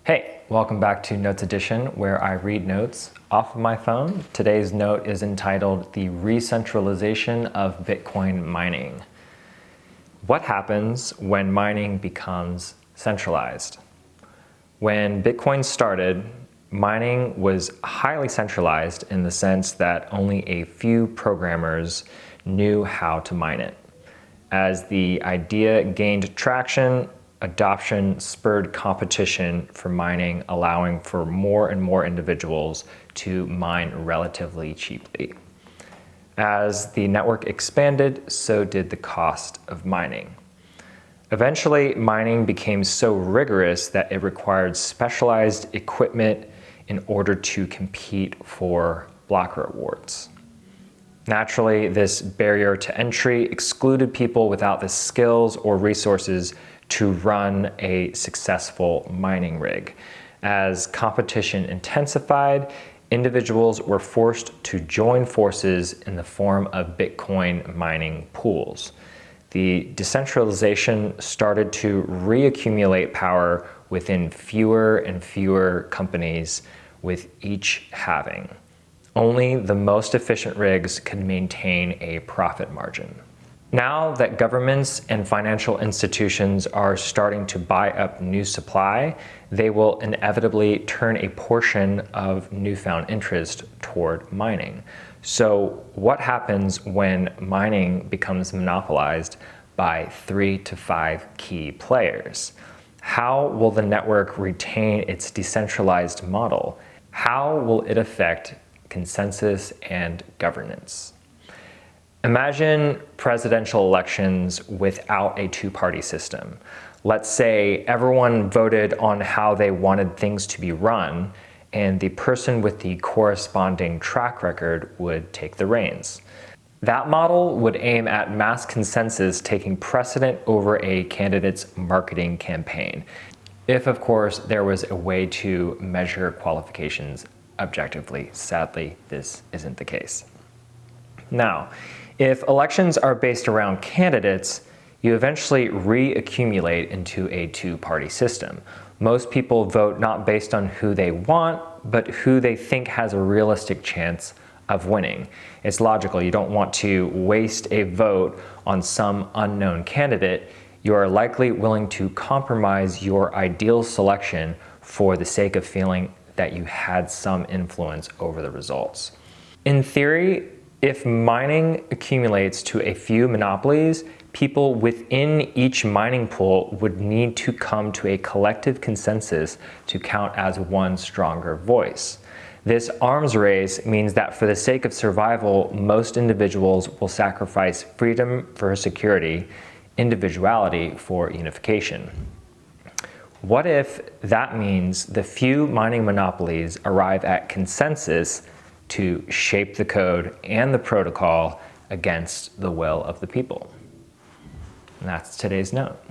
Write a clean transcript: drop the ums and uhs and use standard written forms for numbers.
Hey, welcome back to Notes Edition, where I read notes off of my phone. Today's note is entitled The Recentralization of Bitcoin Mining. What happens when mining becomes centralized? When Bitcoin started, mining was highly centralized in the sense that only a few programmers knew how to mine it. As the idea gained traction, adoption spurred competition for mining, allowing for more and more individuals to mine relatively cheaply. As the network expanded, so did the cost of mining. Eventually, mining became so rigorous that it required specialized equipment in order to compete for block rewards. Naturally, this barrier to entry excluded people without the skills or resources to run a successful mining rig. As competition intensified, individuals were forced to join forces in the form of Bitcoin mining pools. The decentralization started to reaccumulate power within fewer and fewer companies, with each halving. Only the most efficient rigs could maintain a profit margin. Now that governments and financial institutions are starting to buy up new supply, they will inevitably turn a portion of newfound interest toward mining. So what happens when mining becomes monopolized by 3 to 5 key players? How will the network retain its decentralized model? How will it affect consensus and governance? Imagine presidential elections without a two-party system. Let's say everyone voted on how they wanted things to be run, and the person with the corresponding track record would take the reins. That model would aim at mass consensus taking precedent over a candidate's marketing campaign, if of course there was a way to measure qualifications objectively. Sadly, this isn't the case. Now, if elections are based around candidates, you eventually reaccumulate into a two-party system. Most people vote not based on who they want, but who they think has a realistic chance of winning. It's logical. You don't want to waste a vote on some unknown candidate. You are likely willing to compromise your ideal selection for the sake of feeling that you had some influence over the results. In theory, if mining accumulates to a few monopolies, people within each mining pool would need to come to a collective consensus to count as one stronger voice. This arms race means that for the sake of survival, most individuals will sacrifice freedom for security, individuality for unification. What if that means the few mining monopolies arrive at consensus to shape the code and the protocol against the will of the people? And that's today's note.